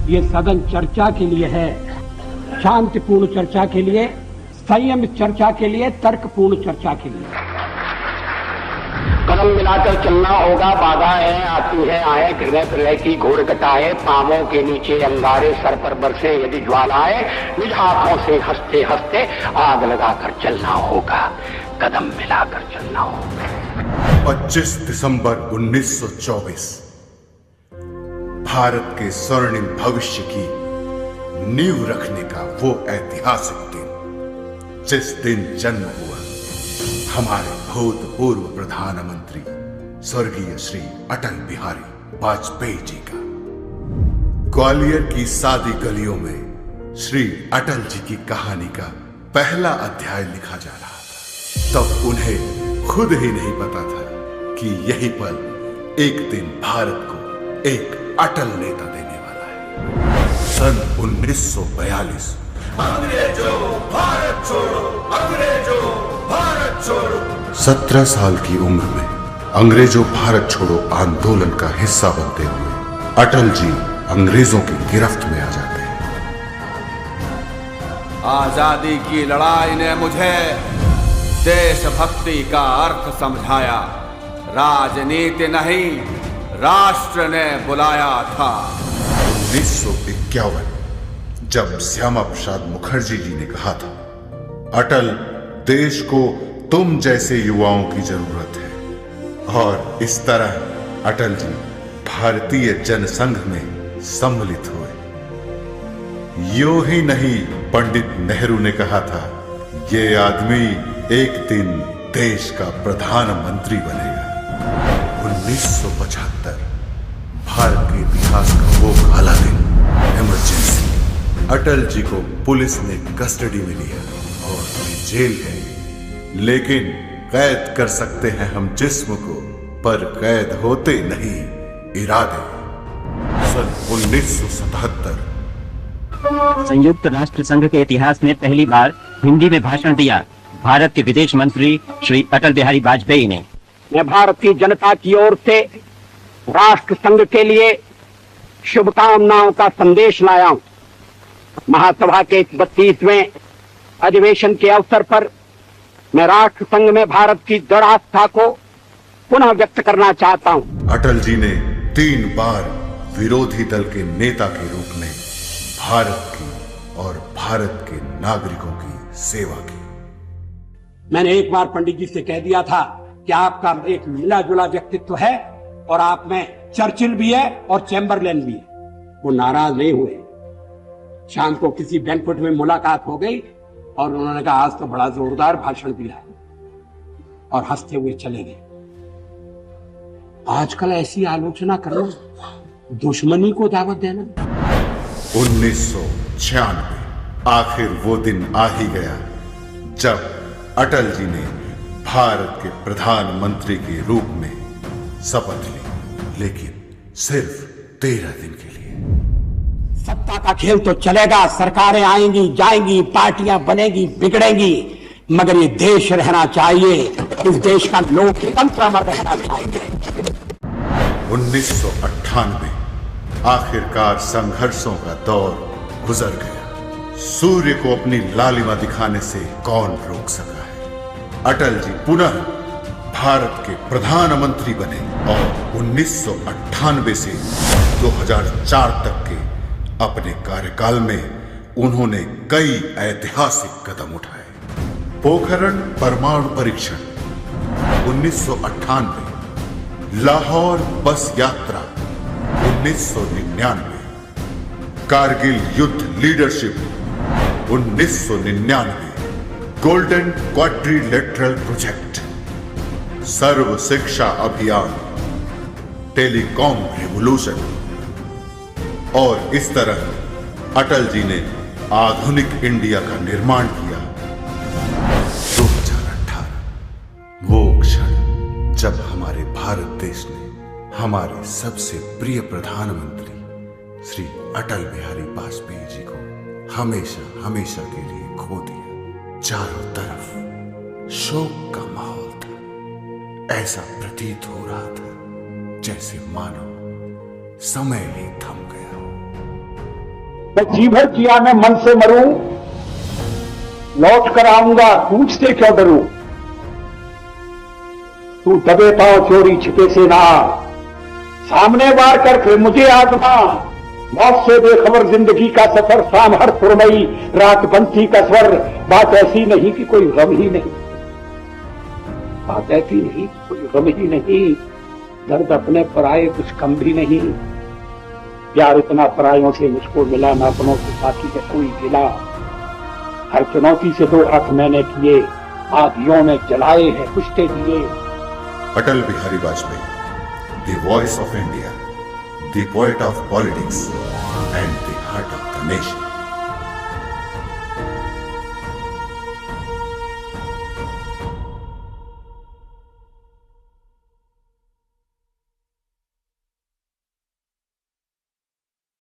ये सदन चर्चा के लिए है, शांतिपूर्ण चर्चा के लिए, संयमित चर्चा के लिए, तर्कपूर्ण चर्चा के लिए। कदम मिलाकर चलना होगा। बाधाएं आती हैं, आए हृदय प्रलय की घोर घटाए, पांवों के नीचे अंगारे, सर पर बरसे यदि ज्वालाएं, निज हाथों से हंसते हंसते आग लगाकर चलना होगा। कदम मिलाकर चलना होगा। 25 दिसंबर 1924 भारत के स्वर्णिम भविष्य की नींव रखने का वो ऐतिहासिक दिन, जिस दिन जन्म हुआ हमारे भूतपूर्व प्रधानमंत्री स्वर्गीय श्री अटल बिहारी वाजपेयी जी का। ग्वालियर की सादी गलियों में श्री अटल जी की कहानी का पहला अध्याय लिखा जा रहा था। तब उन्हें खुद ही नहीं पता था कि यही पल एक दिन भारत को एक अटल नेता देने वाला है। सन 1942 अंग्रेजों भारत छोड़ो, अंग्रेजों भारत छोड़ो। 17 साल की उम्र में अंग्रेजों भारत छोड़ो आंदोलन का हिस्सा बनते हुए अटल जी अंग्रेजों की गिरफ्त में आ जाते हैं। आजादी की लड़ाई ने मुझे देशभक्ति का अर्थ समझाया। राजनीति नहीं, राष्ट्र ने बुलाया था। 1951 जब श्यामा प्रसाद मुखर्जी जी ने कहा था, अटल, देश को तुम जैसे युवाओं की जरूरत है, और इस तरह अटल जी भारतीय जनसंघ में सम्मिलित हुए। यूं ही नहीं, पंडित नेहरू ने कहा था, ये आदमी एक दिन देश का प्रधानमंत्री बनेगा। 1975 भारत के इतिहास का वो काला दिन, इमरजेंसी। अटल जी को पुलिस ने कस्टडी में लिया और जेल गए। लेकिन कैद कर सकते हैं हम जिस्म को, पर कैद होते नहीं इरादे। सन 1977 संयुक्त राष्ट्र संघ के इतिहास में पहली बार हिंदी में भाषण दिया भारत के विदेश मंत्री श्री अटल बिहारी वाजपेयी ने। मैं भारतीय जनता की ओर से राष्ट्र संघ के लिए शुभकामनाओं का संदेश लाया हूं। महासभा के 32वें अधिवेशन के अवसर पर मैं राष्ट्र संघ में भारत की दृढ़ आस्था को पुनः व्यक्त करना चाहता हूं। अटल जी ने 3 बार विरोधी दल के नेता के रूप में भारत की और भारत के नागरिकों की सेवा की। मैंने एक बार पंडित जी से कह दिया था कि आपका एक मिला जुला व्यक्तित्व है और आप में चर्चिल भी है और चैम्बरलेन भी है। वो नाराज नहीं हुए। शाम को किसी बैंक्वेट में मुलाकात हो गई और उन्होंने कहा, आज तो बड़ा जोरदार भाषण दिया, और हंसते हुए चले गए। आजकल ऐसी आलोचना करना दुश्मनी को दावत देना। 1996 आखिर वो दिन आ ही गया जब अटल जी ने भारत के प्रधानमंत्री के रूप में शपथ ली, लेकिन सिर्फ 13 दिन के लिए। सत्ता का खेल तो चलेगा, सरकारें आएंगी जाएंगी, पार्टियां बनेगी बिगड़ेंगी, मगर ये देश रहना चाहिए। इस देश का लोकतंत्र में रहना चाहिए। 1998 आखिरकार संघर्षों का दौर गुजर गया। सूर्य को अपनी लालिमा दिखाने से कौन रोक सका है। अटल जी पुनः भारत के प्रधानमंत्री बने और 1998 से 2004 तक के अपने कार्यकाल में उन्होंने कई ऐतिहासिक कदम उठाए। पोखरण परमाणु परीक्षण 1998, लाहौर बस यात्रा 1999, कारगिल युद्ध लीडरशिप 1999, गोल्डन क्वाड्रिलेटरल प्रोजेक्ट, सर्व शिक्षा अभियान, टेलीकॉम रिवॉल्यूशन। और इस तरह अटल जी ने आधुनिक इंडिया का निर्माण किया। 2018 वो क्षण जब हमारे भारत देश ने हमारे सबसे प्रिय प्रधानमंत्री श्री अटल बिहारी वाजपेयी जी को हमेशा हमेशा के लिए खो दिया। चारों तरफ शोक का माहौल था। ऐसा प्रतीत हो रहा था जैसे मानो समय ही थम गया हो। मैं जी भर किया मैं मन से मरूं, लौट कर आऊंगा पूछते क्यों डरूं। तू दबे पांव चोरी छिपे से ना, सामने वार कर फिर मुझे आजमा। मौत से बेखबर जिंदगी का सफर, शाम हर पुरमई रात बंसी का स्वर। बात ऐसी नहीं कि कोई गम ही नहीं, बात ऐसी नहीं कोई गम ही नहीं। दर्द अपने पराये कुछ कम भी नहीं। प्यार इतना परायों से मुझको मिला, ना अपनों से बाकी है कोई गिला। हर चुनौती से दो हाथ मैंने किए, आधियों में जलाए हैं कुश्ते दिए। Atal Bihari Vajpayee, the voice of India, the poet of politics and the heart of the nation.